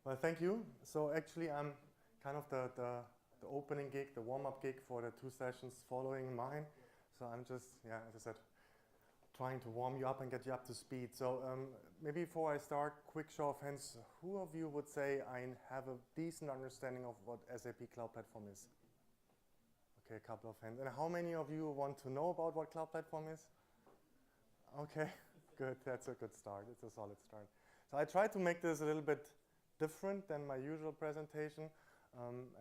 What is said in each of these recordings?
Well, thank you. So actually, I'm kind of the opening gig, the warm-up gig for the 2 sessions following mine. So I'm just, yeah, as I said, trying to warm you up and get you up to speed. So maybe before I start, quick show of hands, who of you would say I have a decent understanding of what SAP Cloud Platform is? Okay, a couple of hands. And how many of you want to know about what Cloud Platform is? Okay, good. That's a good start. It's a solid start. So I tried to make this a little bit different than my usual presentation.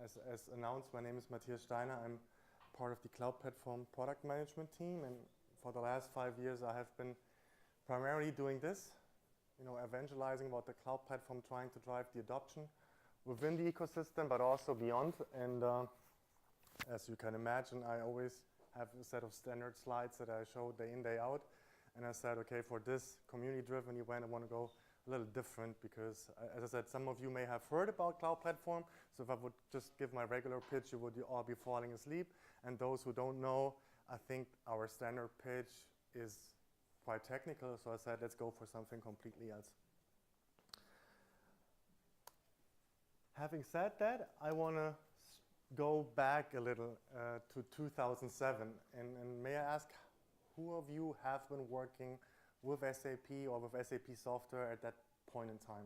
As announced, my name is Matthias Steiner. I'm part of the Cloud Platform product management team, and for the last 5 years I have been primarily doing this, evangelizing about the Cloud Platform, trying to drive the adoption within the ecosystem, but also beyond. And as you can imagine, I always have a set of standard slides that I show day in, day out. And I said, okay, for this community-driven event, I want to go a little different because, as I said, some of you may have heard about Cloud Platform. So if I would just give my regular pitch, you would all be falling asleep. And those who don't know, I think our standard pitch is quite technical. So I said, let's go for something completely else. Having said that, I want to go back a little to 2007. And may I ask, who of you have been working with SAP or with SAP software at that point in time?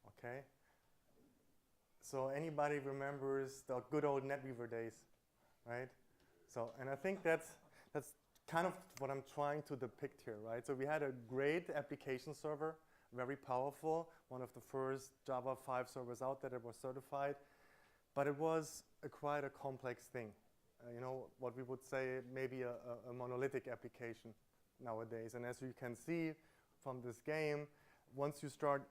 Okay. So anybody remembers the good old NetWeaver days, right? So, and I think that's kind of what I'm trying to depict here, right? So we had a great application server, very powerful, one of the first Java 5 servers out there that was certified, but it was quite a complex thing. What we would say maybe a monolithic application nowadays. And as you can see from this game, once you start,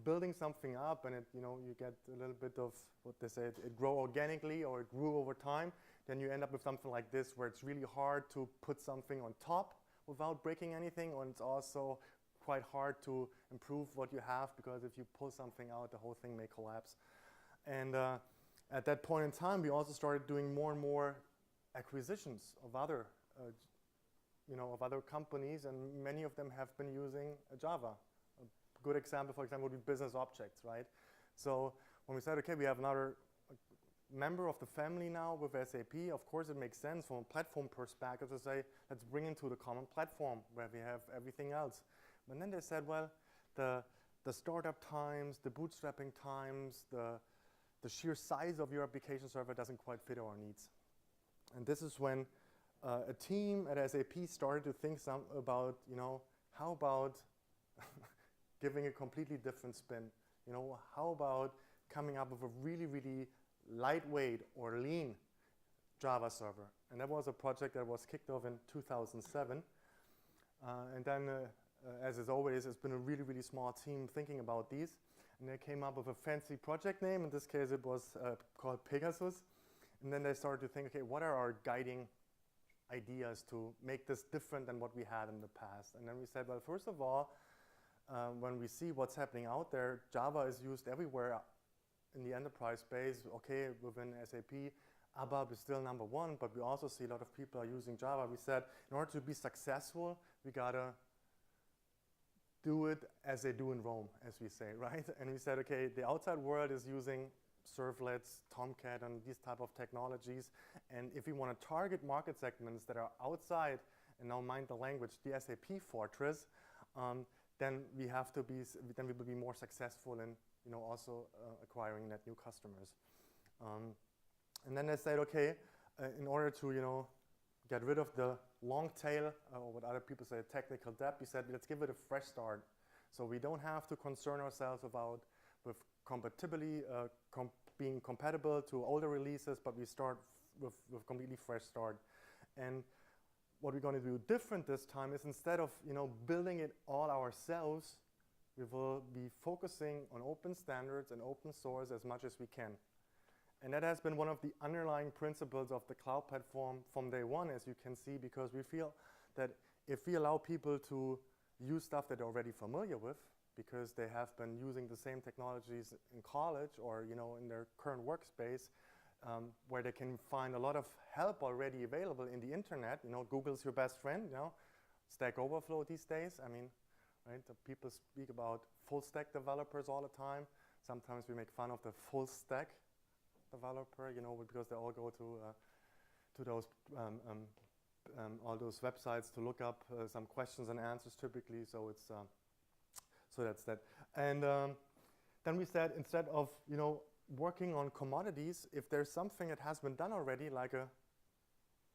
building something up and you get a little bit of what they say, it grow organically or it grew over time, then you end up with something like this where it's really hard to put something on top without breaking anything, and it's also quite hard to improve what you have because if you pull something out, the whole thing may collapse. And at that point in time, we also started doing more and more acquisitions of other of other companies, and many of them have been using Java. A good example, for example, would be business objects, right? So when we said, okay, we have another member of the family now with SAP, of course it makes sense from a platform perspective to say, let's bring into the common platform where we have everything else. But then they said, well, the startup times, the bootstrapping times, the sheer size of your application server doesn't quite fit our needs. And this is when a team at SAP started to think about, how about giving a completely different spin? How about coming up with a really, really lightweight or lean Java server? And that was a project that was kicked off in 2007. And then, as is always, it's been a really, really small team thinking about these. And they came up with a fancy project name. In this case, it was called Pegasus. And then they started to think, okay, what are our guiding ideas to make this different than what we had in the past? And then we said, well, first of all, when we see what's happening out there, Java is used everywhere in the enterprise space. Okay, within SAP, ABAP is still number one, but we also see a lot of people are using Java. We said, in order to be successful, we gotta do it as they do in Rome, as we say, right? And we said, okay, the outside world is using servlets, Tomcat, and these type of technologies. And if we want to target market segments that are outside, and now mind the language, the SAP fortress, then we will be more successful in, also acquiring net new customers. And then they said, okay, in order to, get rid of the long tail, or what other people say, technical debt, we said, let's give it a fresh start. So we don't have to concern ourselves with compatibility, being compatible to older releases, but we start with completely fresh start. And what we're going to do different this time is instead of building it all ourselves, we will be focusing on open standards and open source as much as we can. And that has been one of the underlying principles of the cloud platform from day one, as you can see, because we feel that if we allow people to use stuff that they're already familiar with, because they have been using the same technologies in college or in their current workspace, where they can find a lot of help already available in the internet. Google's your best friend. Stack Overflow these days. I mean, right? The people speak about full stack developers all the time. Sometimes we make fun of the full stack developer, you know, because they all go to those all those websites to look up some questions and answers typically. So it's so that's that. And then we said, instead of, you know, working on commodities, if there's something that has been done already, like a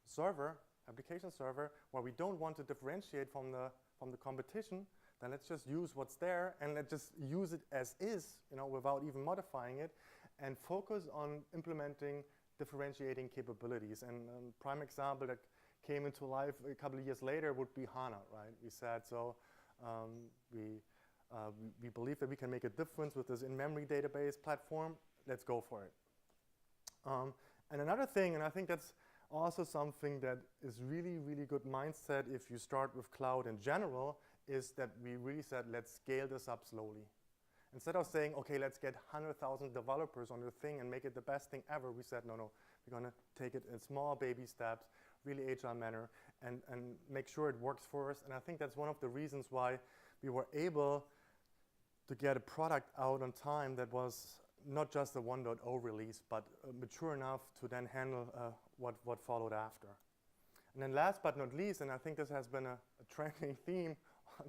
server, application server, where we don't want to differentiate from the competition, then let's just use what's there and let's just use it as is, you know, without even modifying it, and focus on implementing differentiating capabilities. And a prime example that came into life a couple of years later would be HANA, right? We said, so we believe that we can make a difference with this in-memory database platform. Let's go for it. And another thing, and I think that's also something that is really, really good mindset if you start with cloud in general, is that we really said, let's scale this up slowly. Instead of saying, okay, let's get 100,000 developers on the thing and make it the best thing ever, we said, no, we're going to take it in small baby steps, really agile manner, and make sure it works for us. And I think that's one of the reasons why we were able to get a product out on time that was not just a 1.0 release, but mature enough to then handle what followed after. And then last but not least, and I think this has been a trending theme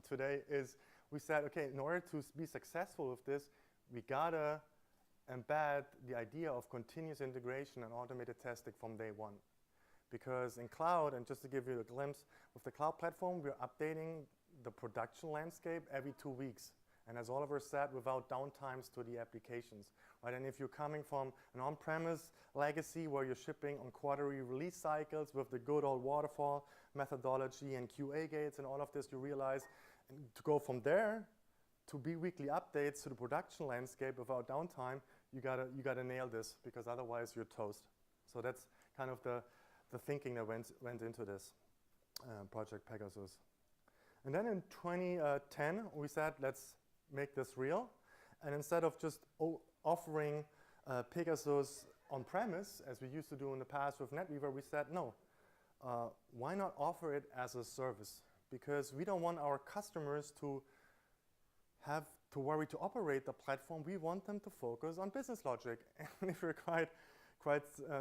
today, is we said, okay, in order to be successful with this, we gotta embed the idea of continuous integration and automated testing from day one. Because in cloud, and just to give you a glimpse, with the cloud platform, we're updating the production landscape every 2 weeks. And as Oliver said, without downtimes to the applications, right? And if you're coming from an on-premise legacy where you're shipping on quarterly release cycles with the good old waterfall methodology and QA gates and all of this, you realize to go from there to weekly updates to the production landscape without downtime, you gotta nail this, because otherwise you're toast. So that's kind of the thinking that went into this Project Pegasus. And then in 2010, we said, let's make this real. And instead of just offering Pegasus on-premise, as we used to do in the past with NetWeaver, we said, no, why not offer it as a service? Because we don't want our customers to have to worry to operate the platform. We want them to focus on business logic. And if we're quite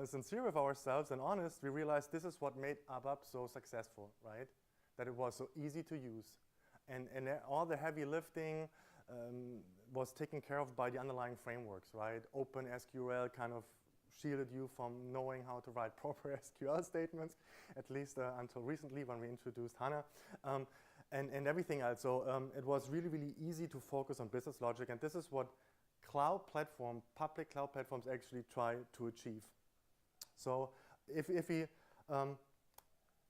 sincere with ourselves and honest, we realized this is what made ABAP so successful, right? That it was so easy to use. And all the heavy lifting was taken care of by the underlying frameworks, right? Open SQL kind of shielded you from knowing how to write proper SQL statements, at least until recently when we introduced HANA, and everything else. So it was really, really easy to focus on business logic, and this is what public cloud platforms actually try to achieve. So if we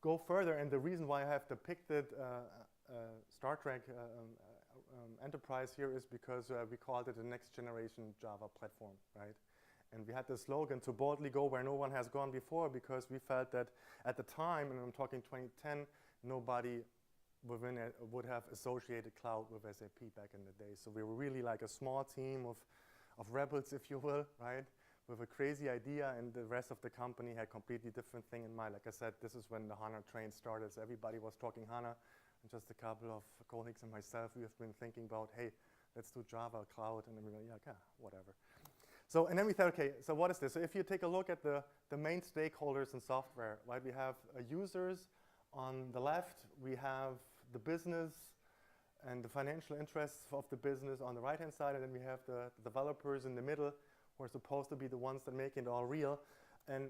go further, and the reason why I have depicted Star Trek Enterprise here is because we called it the next generation Java platform, right? And we had the slogan to boldly go where no one has gone before, because we felt that at the time, and I'm talking 2010, nobody within it would have associated cloud with SAP back in the day. So we were really like a small team of rebels, if you will, right? With a crazy idea, and the rest of the company had completely different thing in mind. Like I said, this is when the HANA train started, so everybody was talking HANA, and just a couple of colleagues and myself, we have been thinking about, hey, let's do Java cloud, and then we were like, yeah, whatever. So, and then we thought, okay, so what is this? So if you take a look at the main stakeholders in software, right? We have users on the left, we have the business and the financial interests of the business on the right-hand side, and then we have the developers in the middle, who are supposed to be the ones that make it all real. And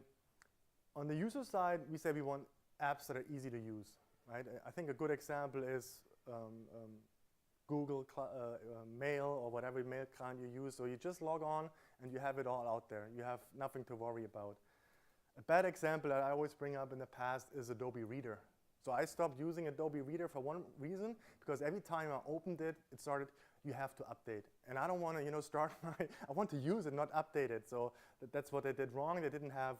on the user side, we say we want apps that are easy to use, right? I think a good example is Google Mail or whatever mail client you use. So you just log on and you have it all out there. You have nothing to worry about. A bad example that I always bring up in the past is Adobe Reader. So I stopped using Adobe Reader for one reason, because every time I opened it, it started, you have to update. And I don't want to, start I want to use it, not update it. So that's what they did wrong. They didn't have,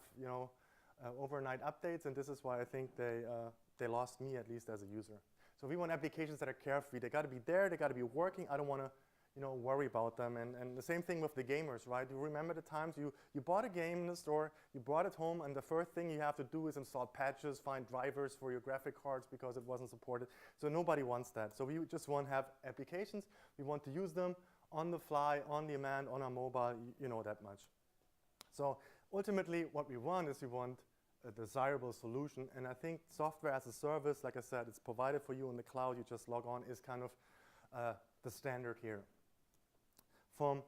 overnight updates, and this is why I think they lost me, at least as a user. So we want applications that are carefree. They got to be there. They got to be working. I don't want to worry about them. And the same thing with the gamers, right? You remember the times you bought a game in the store, you brought it home, and the first thing you have to do is install patches, find drivers for your graphic cards because it wasn't supported. So nobody wants that. So we just want to have applications. We want to use them on the fly, on demand, on our mobile, you know that much. So ultimately, what we want is we want a desirable solution. And I think software as a service, like I said, it's provided for you in the cloud. You just log on, is kind of the standard here. From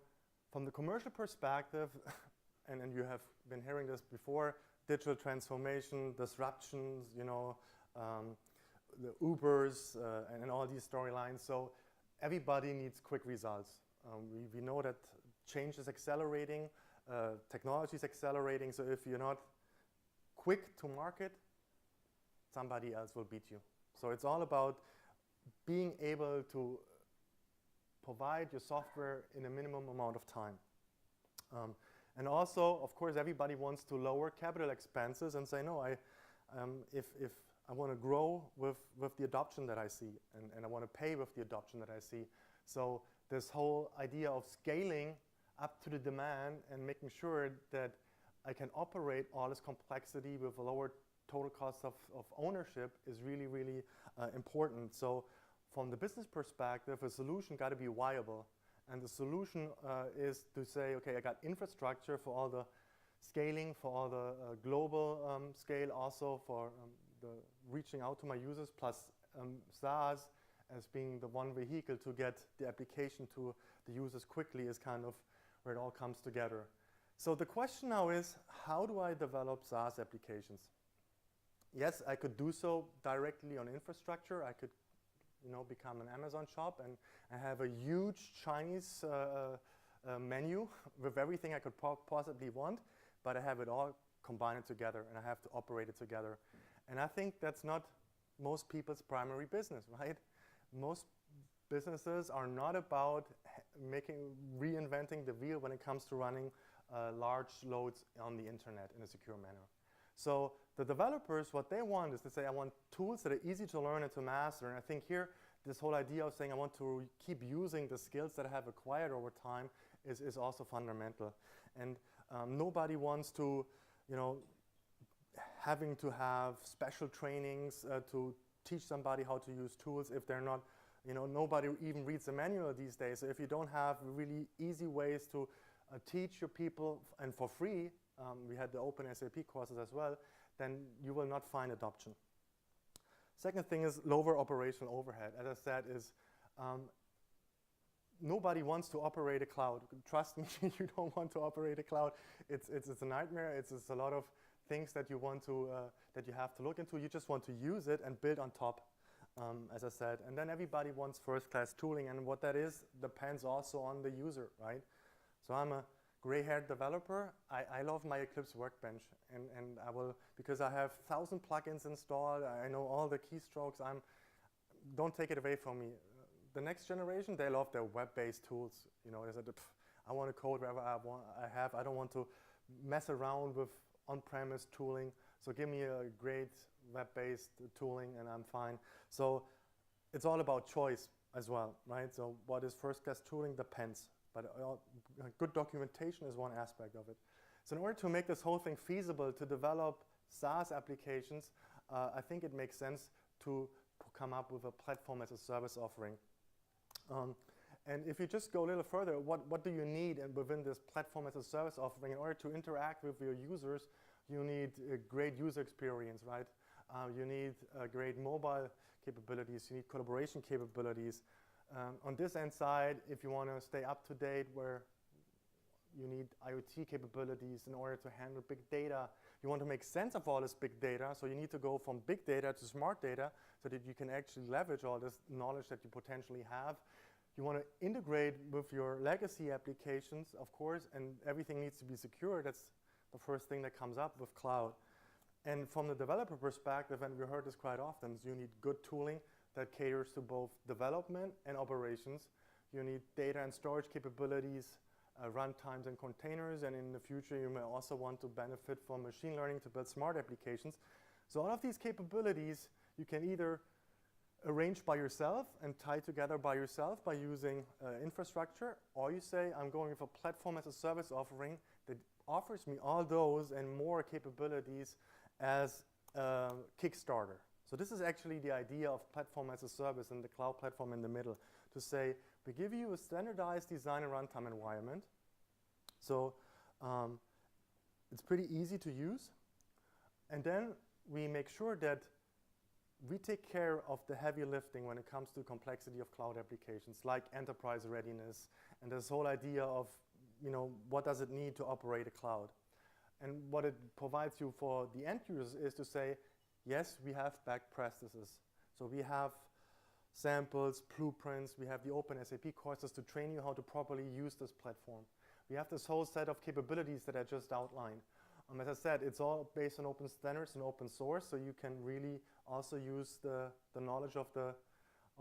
the commercial perspective, and you have been hearing this before, digital transformation, disruptions, the Ubers and all these storylines. So everybody needs quick results. We know that change is accelerating, technology is accelerating, so if you're not quick to market, somebody else will beat you. So it's all about being able to provide your software in a minimum amount of time. And also, of course, everybody wants to lower capital expenses and say, no, if I want to grow with the adoption that I see, and I want to pay with the adoption that I see. So this whole idea of scaling up to the demand and making sure that I can operate all this complexity with a lower total cost of ownership is really, really important. So from the business perspective, a solution got to be viable. And the solution is to say, okay, I got infrastructure for all the scaling, for all the global scale, also for the reaching out to my users, plus SaaS as being the one vehicle to get the application to the users quickly is kind of where it all comes together. So the question now is, how do I develop SaaS applications? Yes, I could do so directly on infrastructure. I could become an Amazon shop and I have a huge Chinese menu with everything I could possibly want, but I have it all combined together and I have to operate it together. And I think that's not most people's primary business, right? Most businesses are not about reinventing the wheel when it comes to running large loads on the internet in a secure manner. So the developers, what they want is to say, I want tools that are easy to learn and to master. And I think here, this whole idea of saying I want to keep using the skills that I have acquired over time is also fundamental. And nobody wants to, having to have special trainings to teach somebody how to use tools if they're not, nobody even reads the manual these days. So if you don't have really easy ways to teach your people and for free, we had the open SAP courses as well, then you will not find adoption. Second thing is lower operational overhead. As I said, is nobody wants to operate a cloud. Trust me, you don't want to operate a cloud. It's a nightmare. It's a lot of things that you want to that you have to look into. You just want to use it and build on top, as I said. And then everybody wants first-class tooling, and what that is depends also on the user, right? So I'm a gray-haired developer. I love my Eclipse workbench, and I will, because I have 1,000 plugins installed. I know all the keystrokes. Don't take it away from me. The next generation, they love their web-based tools. They said, I want to code wherever I don't want to mess around with on-premise tooling. So give me a great web-based tooling, and I'm fine. So it's all about choice as well, right? So what is first-class tooling depends. But good documentation is one aspect of it. So in order to make this whole thing feasible to develop SaaS applications, I think it makes sense to come up with a platform as a service offering. And if you just go a little further, what do you need within this platform as a service offering? In order to interact with your users, you need a great user experience, right? You need great mobile capabilities. You need collaboration capabilities. On this end side, if you want to stay up to date, where you need IoT capabilities in order to handle big data, you want to make sense of all this big data, so you need to go from big data to smart data so that you can actually leverage all this knowledge that you potentially have. You want to integrate with your legacy applications, of course, and everything needs to be secure. That's the first thing that comes up with cloud. And from the developer perspective, and we heard this quite often, is you need good tooling that caters to both development and operations. You need data and storage capabilities, runtimes and containers, and in the future you may also want to benefit from machine learning to build smart applications. So all of these capabilities you can either arranged by yourself and tied together by yourself by using infrastructure, or you say, I'm going with a platform as a service offering that offers me all those and more capabilities as a Kickstarter. So this is actually the idea of platform as a service and the cloud platform in the middle, to say, we give you a standardized design and runtime environment. So it's pretty easy to use. And then we make sure that we take care of the heavy lifting when it comes to complexity of cloud applications, like enterprise readiness and this whole idea of, what does it need to operate a cloud? And what it provides you for the end users is to say, yes, we have best practices. So we have samples, blueprints, we have the open SAP courses to train you how to properly use this platform. We have this whole set of capabilities that I just outlined. As I said, it's all based on open standards and open source, so you can really also use the knowledge of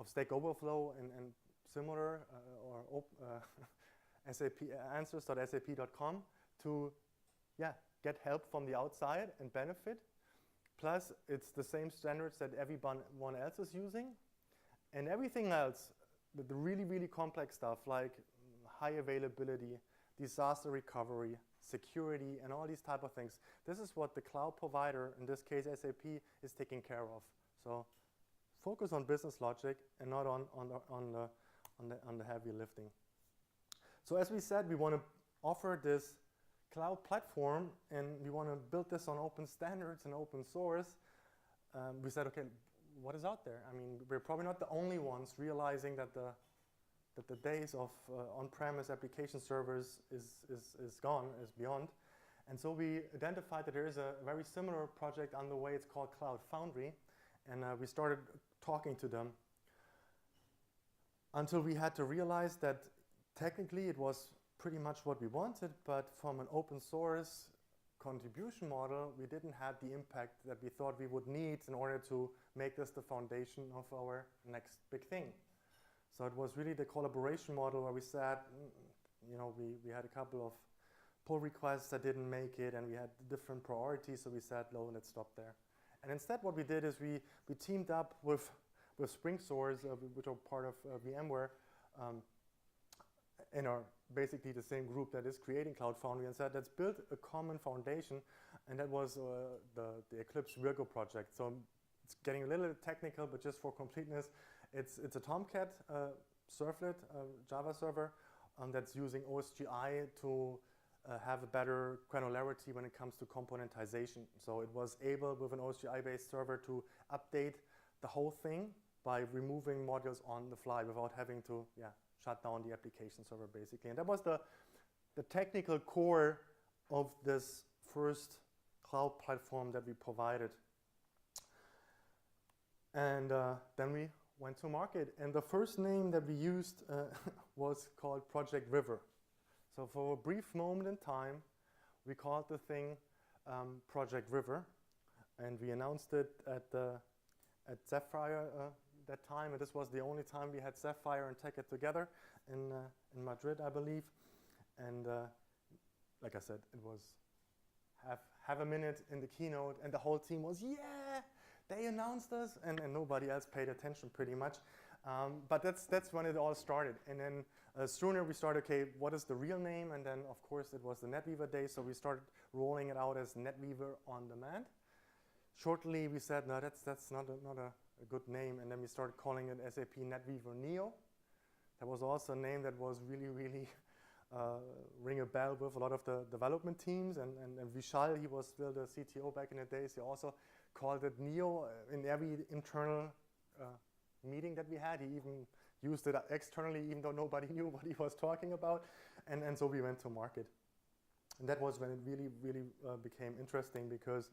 Stack Overflow and similar or SAP answers.sap.com to get help from the outside and benefit. Plus, it's the same standards that everyone else is using, and everything else, the really, really complex stuff like high availability, disaster recovery, security, and all these type of things. This is what the cloud provider, in this case SAP, is taking care of. So focus on business logic and not on the heavy lifting. So as we said, we want to offer this cloud platform, and we want to build this on open standards and open source. We said, okay, what is out there? I mean, we're probably not the only ones realizing that the days of on-premise application servers is gone, is beyond. And so we identified that there is a very similar project on the way. It's called Cloud Foundry. And we started talking to them until we had to realize that technically it was pretty much what we wanted, but from an open source contribution model, we didn't have the impact that we thought we would need in order to make this the foundation of our next big thing. So it was really the collaboration model where we said, we had a couple of pull requests that didn't make it, and we had different priorities, so we said, no, let's stop there. And instead what we did is we teamed up with SpringSource, which are part of VMware, and are basically the same group that is creating Cloud Foundry, and said, let's build a common foundation, and that was the Eclipse Virgo project. So it's getting a little technical, but just for completeness, it's a Tomcat servlet, Java server, that's using OSGI to have a better granularity when it comes to componentization. So it was able, with an OSGI-based server, to update the whole thing by removing modules on the fly without having to shut down the application server, basically. And that was the technical core of this first cloud platform that we provided. And then we went to market. And the first name that we used was called Project River. So for a brief moment in time, we called the thing Project River. And we announced it at Sapphire that time. And this was the only time we had Sapphire and TechEd together in Madrid, I believe. And like I said, it was half a minute in the keynote, and the whole team was, yeah, they announced us, and nobody else paid attention pretty much. But that's when it all started. And then sooner we started, okay, what is the real name? And then, of course, it was the NetWeaver day, so we started rolling it out as NetWeaver On Demand. Shortly, we said, no, that's not a good name, and then we started calling it SAP NetWeaver Neo. That was also a name that was really, really ring a bell with a lot of the development teams, and Vishal, he was still the CTO back in the days, he also called it Neo in every internal meeting that we had. He even used it externally, even though nobody knew what he was talking about, and so we went to market. And that was when it really, really became interesting, because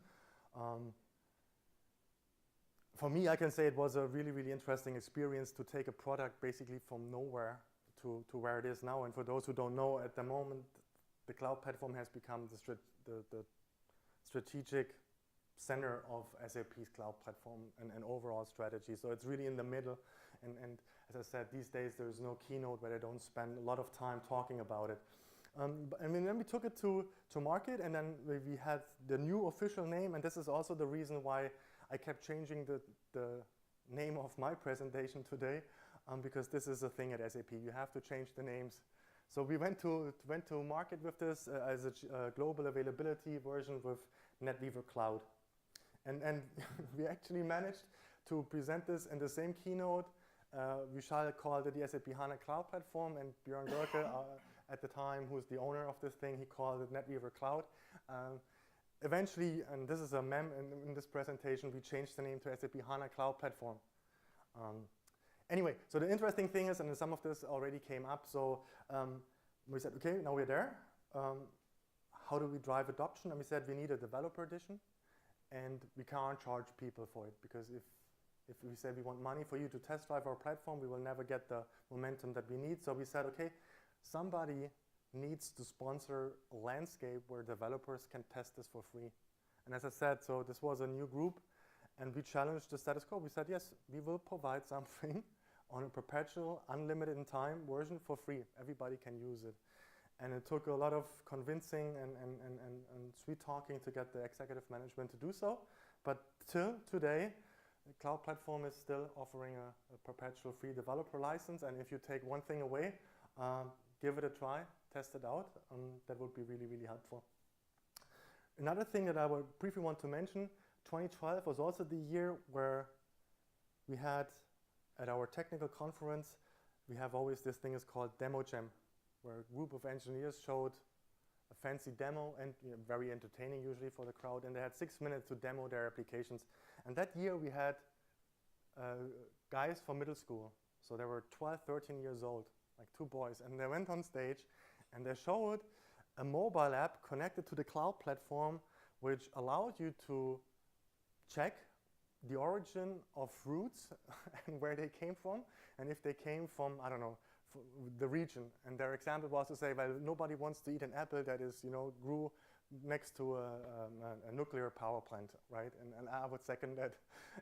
for me, I can say it was a really, really interesting experience to take a product basically from nowhere to where it is now. And for those who don't know, at the moment, the cloud platform has become the strategic center of SAP's cloud platform and overall strategy. So it's really in the middle. And as I said, these days there is no keynote where they don't spend a lot of time talking about it. And then we took it to market, and then we had the new official name. And this is also the reason why I kept changing the name of my presentation today, because this is a thing at SAP. You have to change the names. So we went to market with this as a global availability version with NetWeaver Cloud. And we actually managed to present this in the same keynote. Vishal called it the SAP HANA Cloud Platform, and Björn Görke, at the time, who's the owner of this thing, he called it NetWeaver Cloud. Eventually, and this is a mem in this presentation, we changed the name to SAP HANA Cloud Platform. Anyway, so the interesting thing is, and some of this already came up, so we said, okay, now we're there. How do we drive adoption? And we said we need a developer edition, and we can't charge people for it, because if we say we want money for you to test drive our platform, we will never get the momentum that we need. So we said, okay, somebody needs to sponsor a landscape where developers can test this for free. And as I said, so this was a new group, and we challenged the status quo. We said, yes, we will provide something on a perpetual, unlimited in time version for free. Everybody can use it. And it took a lot of convincing and sweet talking to get the executive management to do so. But till today, the cloud platform is still offering a perpetual free developer license. And if you take one thing away, give it a try, test it out. That would be really, really helpful. Another thing that I would briefly want to mention, 2012 was also the year where we had, at our technical conference, we have always this thing is called Demo Jam, where a group of engineers showed a fancy demo, and very entertaining usually for the crowd, and they had 6 minutes to demo their applications. And that year we had guys from middle school, so they were 12, 13 years old, like 2 boys, and they went on stage and they showed a mobile app connected to the cloud platform, which allowed you to check the origin of fruits and where they came from, and if they came from, I don't know, the region. And their example was to say, well, nobody wants to eat an apple that is, grew next to a nuclear power plant, right? And I would second that.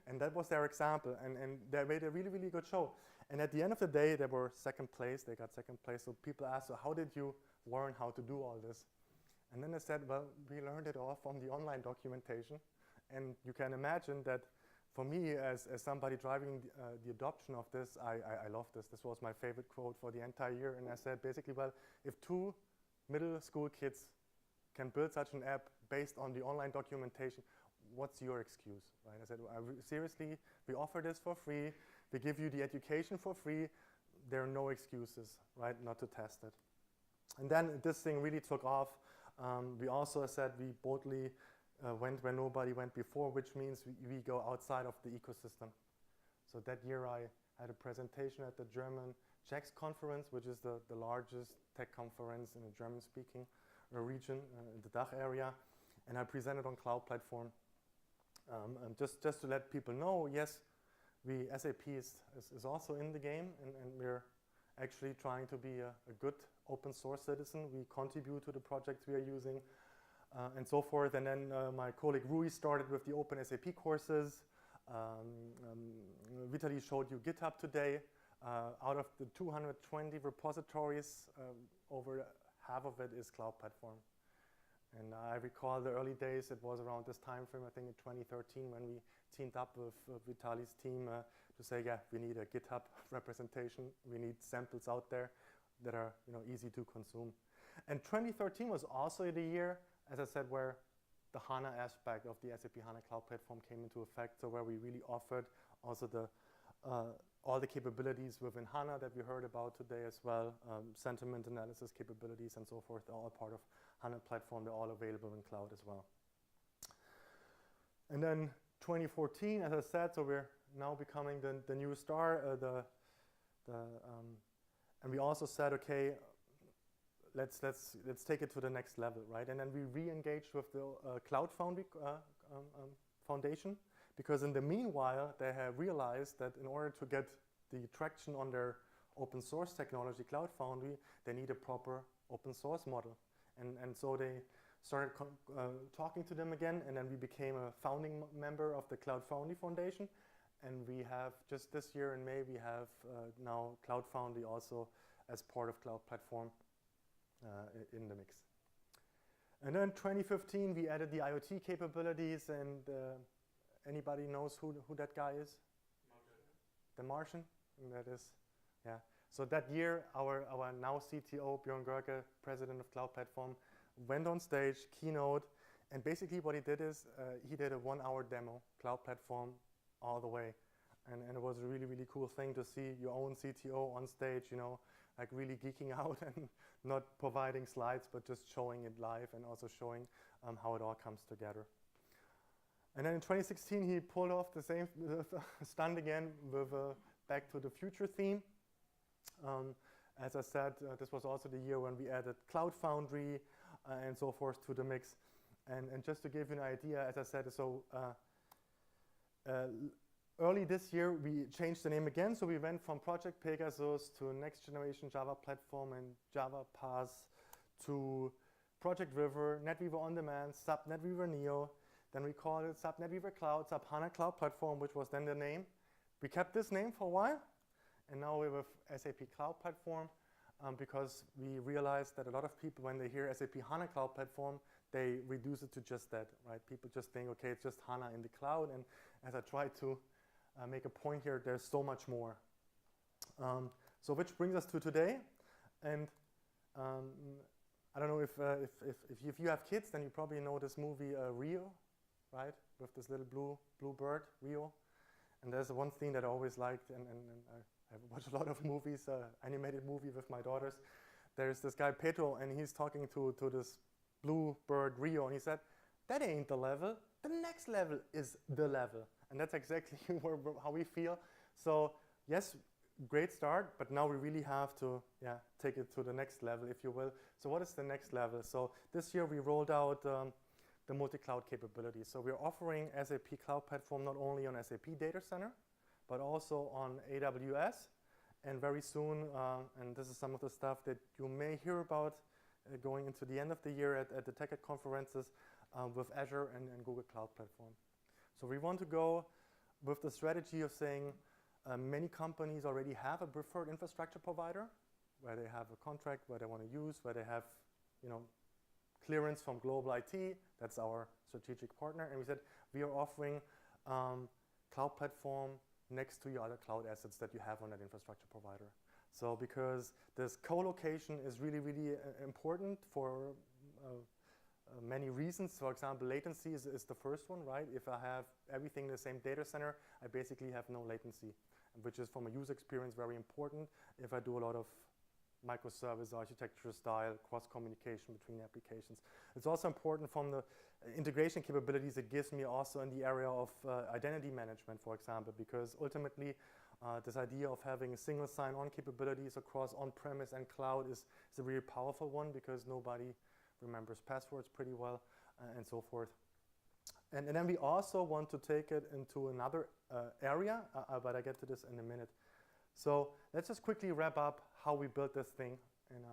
And that was their example. And they made a really, really good show. And at the end of the day, they were second place. They got second place. So people asked, so how did you learn how to do all this? And then they said, well, we learned it all from the online documentation. And you can imagine that for me, as somebody driving the adoption of this, I love this. This was my favorite quote for the entire year. And I said, basically, well, if 2 middle school kids can build such an app based on the online documentation, what's your excuse, right? I said, seriously, we offer this for free. We give you the education for free. There are no excuses, right, not to test it. And then this thing really took off. We also said we boldly went where nobody went before, which means we go outside of the ecosystem. So that year I had a presentation at the German CHEX conference, which is the largest tech conference in a German-speaking region, in the DACH area, and I presented on Cloud Platform. And just to let people know, yes, SAP is also in the game, and we're actually trying to be a good open source citizen. We contribute to the projects we are using, and so forth. And then my colleague Rui started with the Open SAP courses. Vitali showed you GitHub today. Out of the 220 repositories, over half of it is Cloud Platform. And I recall the early days, it was around this time frame, I think in 2013, when we teamed up with Vitali's team to say, yeah, we need a GitHub representation. We need samples out there that are easy to consume. And 2013 was also the year, as I said, where the HANA aspect of the SAP HANA Cloud Platform came into effect, so where we really offered also all the capabilities within HANA that we heard about today as well, sentiment analysis capabilities and so forth, all part of HANA platform. They're all available in cloud as well. And then 2014, as I said, so we're now becoming the new star. And we also said, okay, let's take it to the next level, right? And then we re-engaged with the Cloud Foundry Foundation, because in the meanwhile, they have realized that in order to get the traction on their open source technology, Cloud Foundry, they need a proper open source model. And so they started talking to them again, and then we became a founding member of the Cloud Foundry Foundation. And we have, just this year in May, we have now Cloud Foundry also as part of Cloud Platform in the mix. And then 2015, we added the IoT capabilities, and anybody knows who that guy is? the Martian, and that is, yeah. So that year, our now CTO, Björn Görke, president of Cloud Platform, went on stage, keynote, and basically what he did is he did a 1-hour demo, Cloud Platform all the way. And it was a really, really cool thing to see your own CTO on stage, you know, like really geeking out and not providing slides, but just showing it live and also showing how it all comes together. And then in 2016, he pulled off the same stunt again with a Back to the Future theme. As I said, this was also the year when we added Cloud Foundry and so forth to the mix. And just to give you an idea, as I said, so early this year, we changed the name again. So we went from Project Pegasus to Next Generation Java Platform and Java Pass to Project River, NetWeaver On Demand, SAP NetWeaver Neo. Then we called it SAP NetWeaver Cloud, SAP HANA Cloud Platform, which was then the name. We kept this name for a while. And now we're with SAP Cloud Platform because we realized that a lot of people, when they hear SAP HANA Cloud Platform, they reduce it to just that, right? People just think, okay, it's just HANA in the cloud. And as I try to make a point here, there's so much more. So which brings us to today. And I don't know if you have kids, then you probably know this movie Rio, right? With this little blue bird, Rio. And there's one thing that I always liked, and I watch a lot of movies, animated movie with my daughters. There's this guy Pedro, and he's talking to this blue bird Rio, and he said, "That ain't the level. The next level is the level." And that's exactly how we feel. So yes, great start, but now we really have to take it to the next level, if you will. So what is the next level? So this year we rolled out the multi-cloud capabilities. So we're offering SAP Cloud Platform not only on SAP Data Center, but also on AWS. And very soon, and this is some of the stuff that you may hear about going into the end of the year at the TechEd conferences with Azure and Google Cloud Platform. So we want to go with the strategy of saying many companies already have a preferred infrastructure provider where they have a contract, where they want to use, where they have, you know, clearance from global IT. That's our strategic partner. And we said we are offering Cloud Platform next to your other cloud assets that you have on that infrastructure provider. So because this co-location is really, really important for many reasons. For example, latency is the first one, right? If I have everything in the same data center, I basically have no latency, which is from a user experience very important if I do a lot of microservice architecture style cross-communication between applications. It's also important from the integration capabilities it gives me also in the area of identity management, for example, because ultimately this idea of having single sign-on capabilities across on-premise and cloud is a really powerful one because nobody remembers passwords pretty well and so forth. And then we also want to take it into another area, but I get to this in a minute. So let's just quickly wrap up how we built this thing. And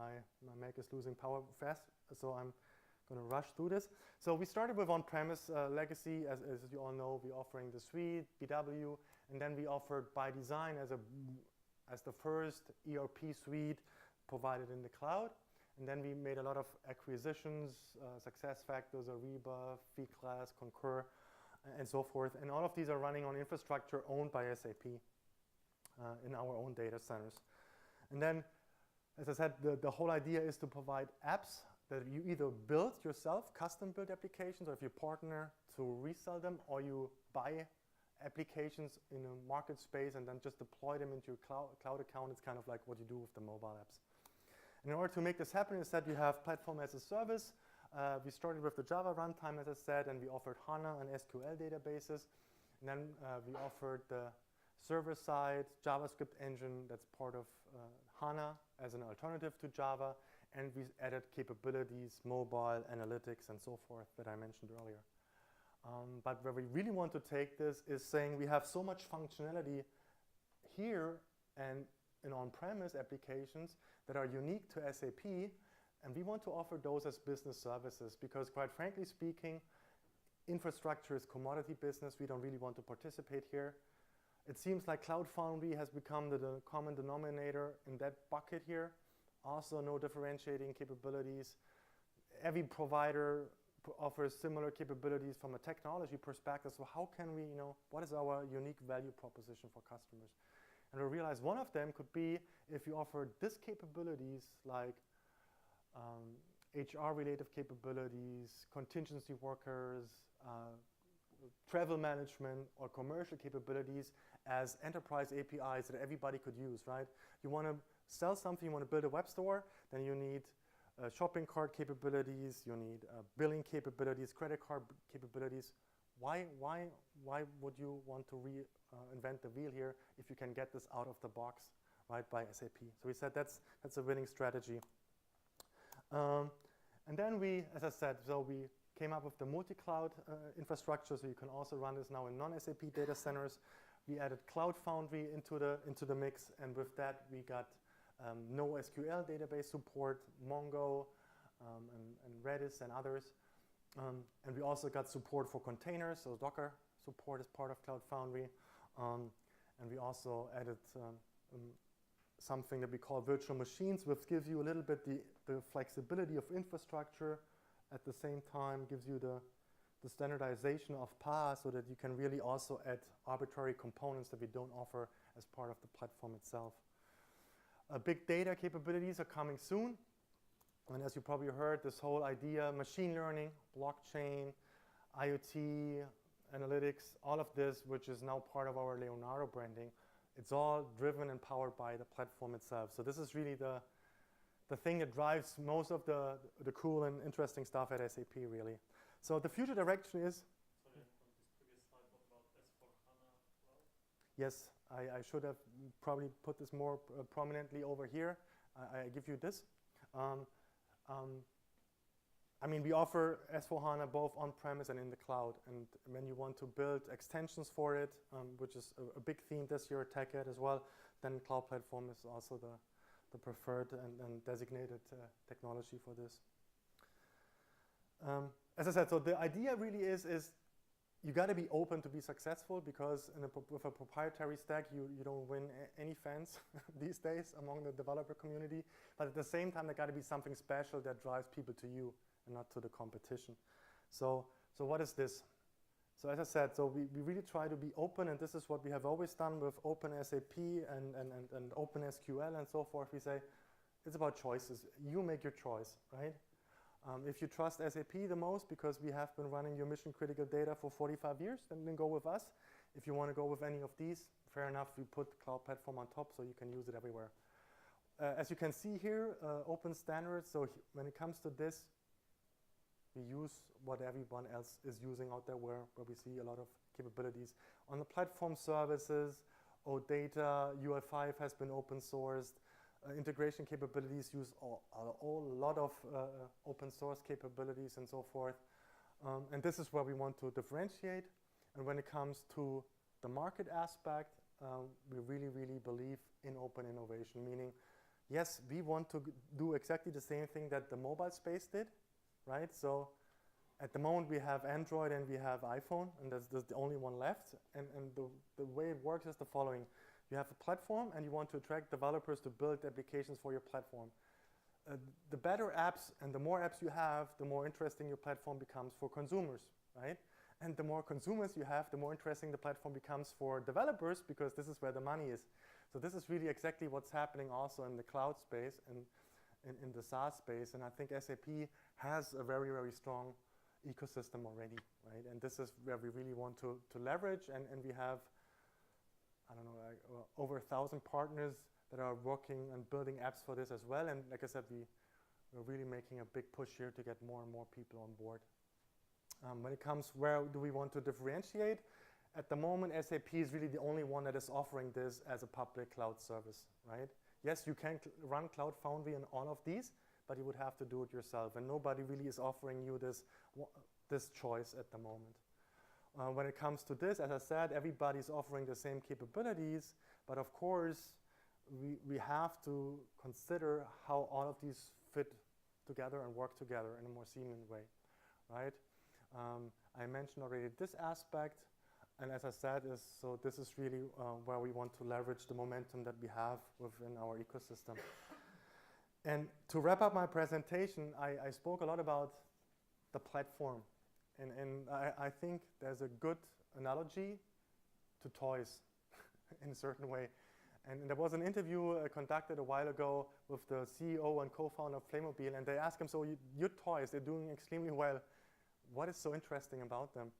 my Mac is losing power fast, so I'm going to rush through this. So we started with on-premise legacy. As you all know, we're offering the suite, BW, and then we offered by design as the first ERP suite provided in the cloud. And then we made a lot of acquisitions, SuccessFactors, Ariba, vClass, Concur, and so forth. And all of these are running on infrastructure owned by SAP in our own data centers. And then, as I said, the whole idea is to provide apps that you either build yourself, custom-built applications, or if you partner to resell them, or you buy applications in a market space and then just deploy them into your cloud account. It's kind of like what you do with the mobile apps. And in order to make this happen, is that we have platform as a service. We started with the Java runtime, as I said, and we offered HANA and SQL databases. And then we offered the server-side JavaScript engine that's part of HANA as an alternative to Java. And we added capabilities, mobile, analytics, and so forth that I mentioned earlier. But where we really want to take this is saying we have so much functionality here and in on-premise applications that are unique to SAP, and we want to offer those as business services because, quite frankly speaking, infrastructure is commodity business. We don't really want to participate here. It seems like Cloud Foundry has become the common denominator in that bucket here. Also, no differentiating capabilities. Every provider offers similar capabilities from a technology perspective. So how can we, what is our unique value proposition for customers? And we realized one of them could be if you offer this capabilities like HR-related capabilities, contingency workers, travel management, or commercial capabilities as enterprise APIs that everybody could use, right? You want to sell something, you want to build a web store, then you need shopping cart capabilities, you need billing capabilities, credit card capabilities. Why would you want to reinvent the wheel here if you can get this out of the box, right, by SAP? So we said that's a winning strategy. And then we, as I said, so we came up with the multi-cloud infrastructure, so you can also run this now in non-SAP data centers. We added Cloud Foundry into the mix, and with that we got NoSQL database support, Mongo, and Redis and others. And we also got support for containers, so Docker support is part of Cloud Foundry. And we also added something that we call virtual machines, which gives you a little bit the flexibility of infrastructure, at the same time gives you the standardization of paths so that you can really also add arbitrary components that we don't offer as part of the platform itself. Big data capabilities are coming soon. And as you probably heard, this whole idea, machine learning, blockchain, IoT, analytics, all of this, which is now part of our Leonardo branding, it's all driven and powered by the platform itself. So this is really the thing that drives most of the cool and interesting stuff at SAP, really. So the future direction is... Sorry, on this previous slide, what about S/4HANA Cloud? Yes, I should have probably put this more prominently over here. I give you this. I mean, we offer S/4HANA both on-premise and in the cloud. And when you want to build extensions for it, which is a big theme this year at TechEd as well, then Cloud Platform is also the preferred and designated technology for this. As I said, so the idea really is you got to be open to be successful, because with a proprietary stack, you don't win any fans these days among the developer community. But at the same time, there got to be something special that drives people to you and not to the competition. So what is this? So as I said, so we really try to be open, and this is what we have always done with OpenSAP and OpenSQL and so forth. We say it's about choices. You make your choice, right? If you trust SAP the most because we have been running your mission-critical data for 45 years, then go with us. If you want to go with any of these, fair enough, we put Cloud Platform on top so you can use it everywhere. As you can see here, open standards. So when it comes to this, we use what everyone else is using out there where we see a lot of capabilities. On the platform services, OData, UI5 has been open sourced. Integration capabilities use a lot of open source capabilities and so forth. And this is where we want to differentiate. And when it comes to the market aspect, we really, really believe in open innovation, meaning, yes, we want to do exactly the same thing that the mobile space did, right? So at the moment, we have Android and we have iPhone, and that's the only one left. And the way it works is the following. You have a platform, and you want to attract developers to build applications for your platform. The better apps and the more apps you have, the more interesting your platform becomes for consumers, right? And the more consumers you have, the more interesting the platform becomes for developers, because this is where the money is. So this is really exactly what's happening also in the cloud space and in the SaaS space. And I think SAP has a very, very strong ecosystem already, right? And this is where we really want to leverage. And we have, I don't know, like, over 1,000 partners that are working and building apps for this as well. And like I said, we're really making a big push here to get more and more people on board. When it comes, where do we want to differentiate? At the moment, SAP is really the only one that is offering this as a public cloud service, right? Yes, you can run Cloud Foundry on all of these, but you would have to do it yourself. And nobody really is offering you this choice at the moment. When it comes to this, as I said, everybody's offering the same capabilities, but of course, we have to consider how all of these fit together and work together in a more seamless way, right? I mentioned already this aspect, and as I said, so this is really where we want to leverage the momentum that we have within our ecosystem. And to wrap up my presentation, I spoke a lot about the platform. And I think there's a good analogy to toys in a certain way. And there was an interview conducted a while ago with the CEO and co-founder of Playmobil, and they asked him, so your toys, they're doing extremely well. What is so interesting about them?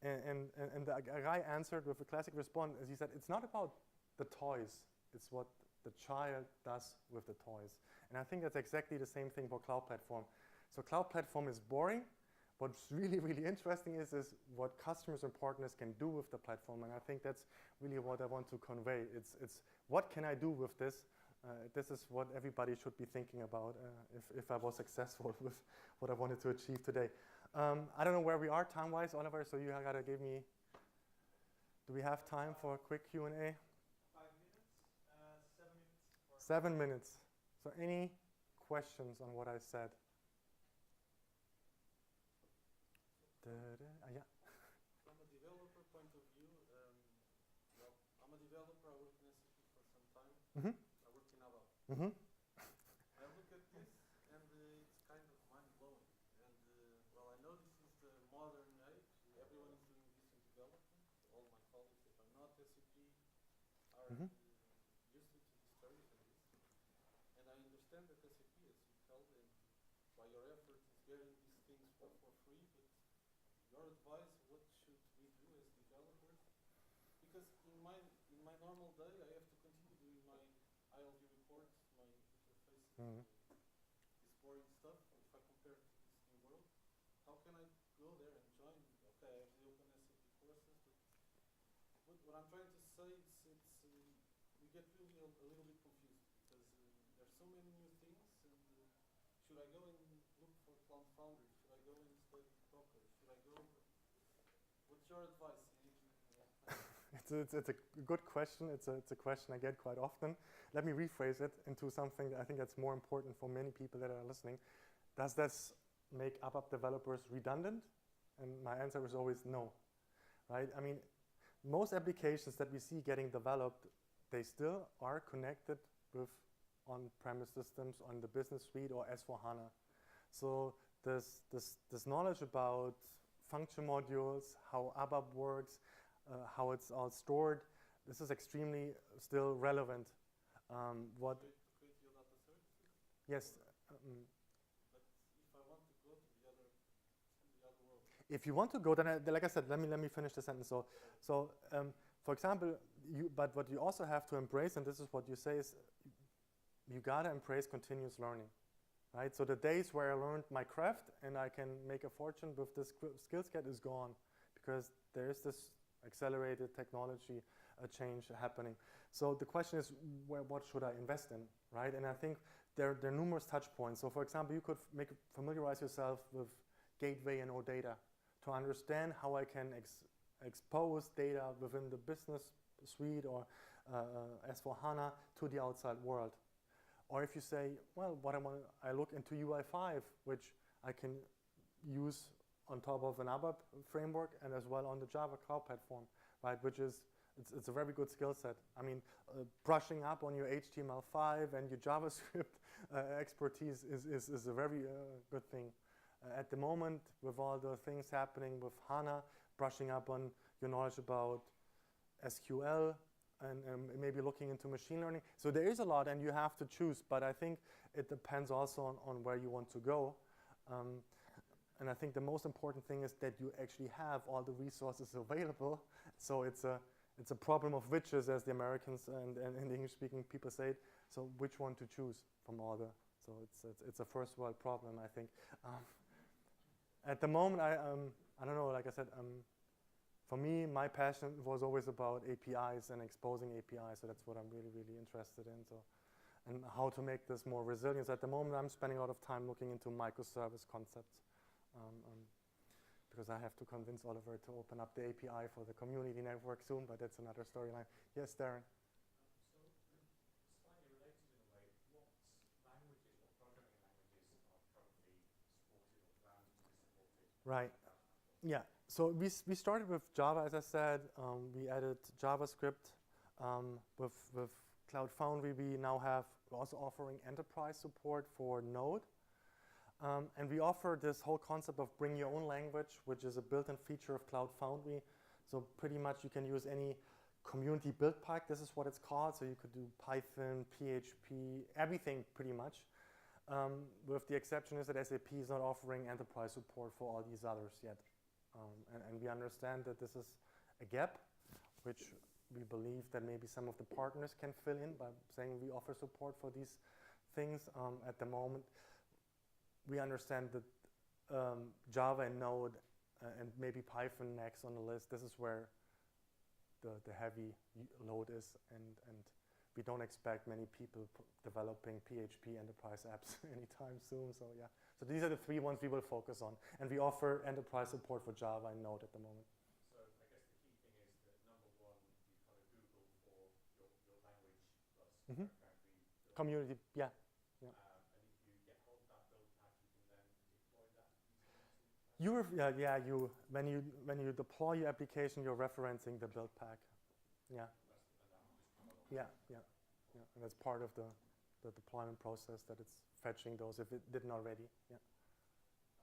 And the guy answered with a classic response. He said, it's not about the toys, it's what the child does with the toys. And I think that's exactly the same thing for Cloud Platform. So Cloud Platform is boring. What's really, really interesting is what customers and partners can do with the platform. And I think that's really what I want to convey. It's what can I do with this? This is what everybody should be thinking about if I was successful with what I wanted to achieve today. I don't know where we are time-wise, Oliver, so you gotta give me, do we have time for a quick Q&A? 5 minutes, 7 minutes. 7 minutes. So any questions on what I said? Yeah. From a developer point of view, well, I'm a developer, I work in SAP for some time. Mm-hmm. I work in ABAP. Mm-hmm. I look at this and it's kind of mind-blowing. And well, I know this is the modern age. Everyone is doing this in development. All my colleagues that are not SAP are used to these stories and this. And I understand that SAP, as you told, and by your effort is getting these things for free, but your advice, what should we do as developers? Because in my normal day, I have to continue doing my ILV reports, my interfaces, this boring stuff. If I compare it to this new world, how can I go there and join? Okay, I have the open SAP courses, but what I'm trying to say is we get really a little bit confused because there's so many new things. And should I go and look for Cloud Foundry? Should I go and study Docker? Should I go? What's your advice? It's a good question. It's a question I get quite often. Let me rephrase it into something that I think that's more important for many people that are listening. Does this make ABAP developers redundant? And my answer is always no, right? I mean, most applications that we see getting developed, they still are connected with on-premise systems on the business suite or S/4HANA. So this knowledge about function modules, how ABAP works, how it's all stored, this is extremely still relevant. What? To create your data services? Yes. But if I want to go to the other world. If you want to go, then like I said, let me finish the sentence. So for example, but what you also have to embrace, and this is what you say, is you gotta embrace continuous learning. Right, so the days where I learned my craft and I can make a fortune with this skill set is gone, because there is this accelerated technology change happening. So the question is, what should I invest in, right? And I think there are numerous touch points. So for example, you could familiarize yourself with gateway and OData to understand how I can expose data within the business suite or S/4HANA to the outside world. Or if you say, well, I look into UI5, which I can use on top of an ABAP framework and as well on the Java Cloud Platform, right? Which is, it's a very good skill set. I mean, brushing up on your HTML5 and your JavaScript expertise is a very good thing. At the moment, with all the things happening with HANA, brushing up on your knowledge about SQL, and maybe looking into machine learning. So there is a lot, and you have to choose, but I think it depends also on where you want to go. And I think the most important thing is that you actually have all the resources available. So it's a problem of witches, as the Americans and the English-speaking people say it. So which one to choose from all the, so it's a first world problem, I think. At the moment, I don't know, like I said, for me, my passion was always about APIs and exposing APIs, so that's what I'm really, really interested in. So, and how to make this more resilient. So at the moment, I'm spending a lot of time looking into microservice concepts, because I have to convince Oliver to open up the API for the community network soon, but that's another storyline. Yes, Darren? So, slightly related in a way, what languages, what programming languages are currently supported or planned to be supported? Right. Yeah. So we started with Java, as I said. We added JavaScript. With Cloud Foundry, we now have also offering enterprise support for Node. And we offer this whole concept of bring your own language, which is a built-in feature of Cloud Foundry. So pretty much you can use any community build pack, this is what it's called. So you could do Python, PHP, everything pretty much. With the exception is that SAP is not offering enterprise support for all these others yet. And we understand that this is a gap, which we believe that maybe some of the partners can fill in by saying we offer support for these things. At the moment, we understand that Java and Node and maybe Python next on the list, this is where the heavy load is, and we don't expect many people developing PHP enterprise apps anytime soon. So yeah, so these are the 3 ones we will focus on, and we offer enterprise support for Java and Node at the moment. So I guess the key thing is that number one, you kind of Google for your language plus Mm-hmm. Foundry Community, yeah. and if you get hold of that build pack, you can then deploy that easily to When you deploy your application, you're referencing the build pack. Yeah. Yeah. And that's part of the deployment process, that it's fetching those if it didn't already. Yeah.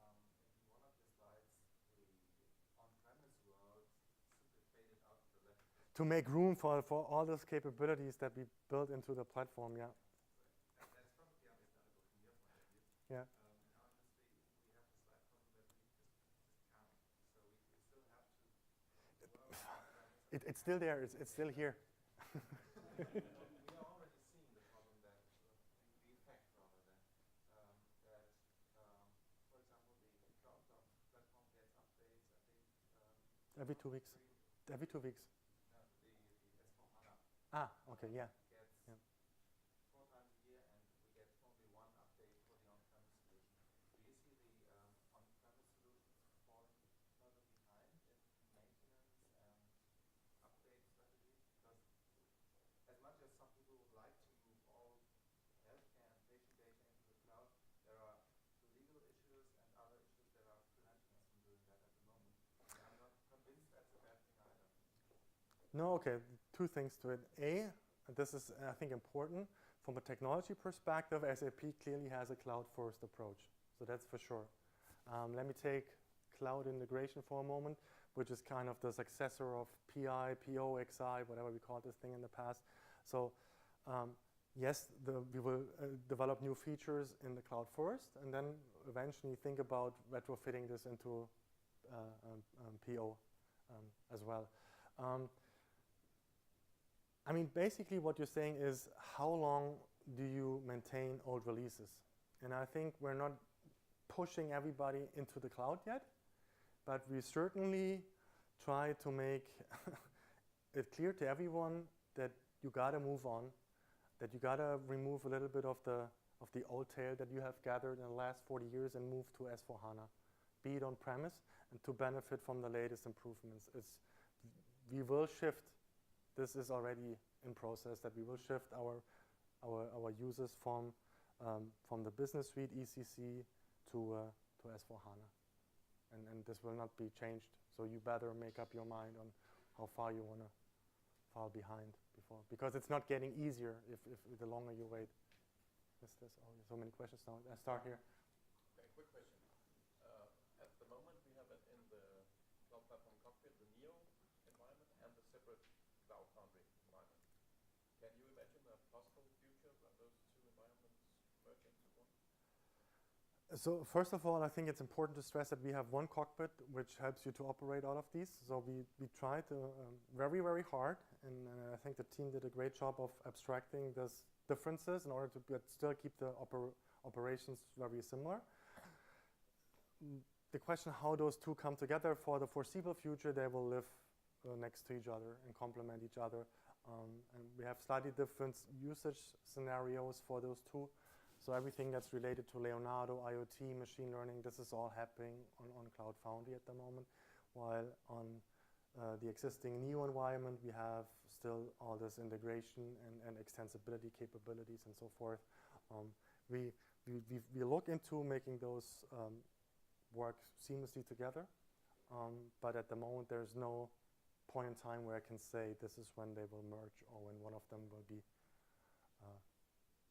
In one of the slides, the on-premise world simply faded out to the left. To make room for all those capabilities that we built into the platform. Yeah. That's probably understandable from your point of view. Yeah. Honestly, we have the slide problem that we just can't. So we still have to work on-premise. It's still there. It's still here. We are already seeing the problem that, the effect rather than, that, for example, the cloud platform gets updates, I think, Every 2 weeks. Every 2 weeks. no, the S4HANA Ah, okay, yeah. gets Yeah. 4 times a year, and we get only 1 update for the on-premise solution. Do you see the on-premise solutions falling further behind in maintenance and update strategies? Because as much as some people would like to move all healthcare and patient data into the cloud, there are legal issues and other issues that are preventing us from doing that at the moment. And I'm not convinced that's a bad thing either. No, okay, 2 things to it. A, this is, I think, important. From a technology perspective, SAP clearly has a cloud-first approach. So that's for sure. Let me take cloud integration for a moment, which is kind of the successor of PI, PO, XI, whatever we called this thing in the past. So yes, we will develop new features in the cloud first, and then eventually think about retrofitting this into PO as well. I mean, basically what you're saying is, how long do you maintain old releases? And I think we're not pushing everybody into the cloud yet, but we certainly try to make it clear to everyone that you gotta move on, that you gotta remove a little bit of the old tail that you have gathered in the last 40 years and move to S4HANA, be it on premise, and to benefit from the latest improvements. We will shift. This is already in process, that we will shift our users from the business suite ECC to S4HANA, and this will not be changed. So you better make up your mind on how far you want to fall behind before, because it's not getting easier if the longer you wait. There's so many questions now. I start here. Okay, quick question. At the moment, we have it in the Cloud Platform Cockpit, the NEO environment, and the separate Cloud Foundry environment. Can you imagine a possible future when those 2 environments merge into one? So first of all, I think it's important to stress that we have one cockpit which helps you to operate all of these. So we tried very, very hard, and I think the team did a great job of abstracting these differences in order to still keep the operations very similar. The question how those 2 come together for the foreseeable future, they will live next to each other and complement each other. And we have slightly different usage scenarios for those 2. So everything that's related to Leonardo, IoT, machine learning, this is all happening on Cloud Foundry at the moment. While on the existing NEO environment, we have still all this integration and extensibility capabilities and so forth. We look into making those work seamlessly together, but at the moment there's no point in time where I can say this is when they will merge or when one of them will be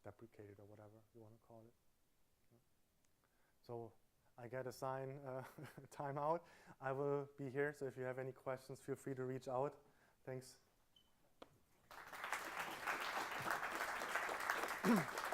deprecated or whatever you want to call it. So I get a sign time out. I will be here, so if you have any questions, feel free to reach out. Thanks. Thank you.